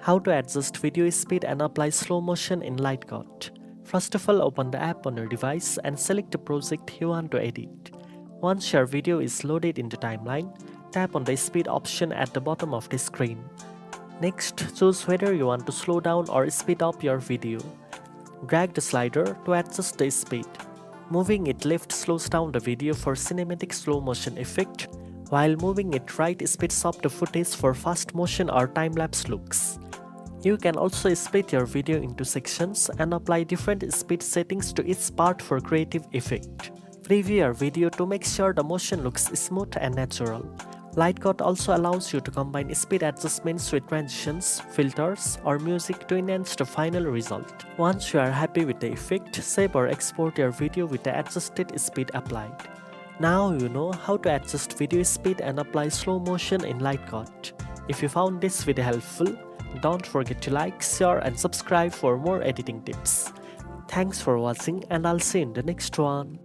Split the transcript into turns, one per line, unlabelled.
How to adjust video speed and apply slow motion in LightCut. First of all, open the app on your device and select the project you want to edit. Once your video is loaded into timeline, tap on the speed option at the bottom of the screen. Next, choose whether you want to slow down or speed up your video. Drag the slider to adjust the speed. Moving it left slows down the video for cinematic slow motion effect, while moving it right speeds up the footage for fast motion or time-lapse looks. You can also split your video into sections and apply different speed settings to each part for creative effect. Preview your video to make sure the motion looks smooth and natural. LightCut also allows you to combine speed adjustments with transitions, filters, or music to enhance the final result. Once you are happy with the effect, save or export your video with the adjusted speed applied. Now you know how to adjust video speed and apply slow motion in LightCut. If you found this video helpful, don't forget to like, share, and subscribe for more editing tips. Thanks for watching, and I'll see you in the next one.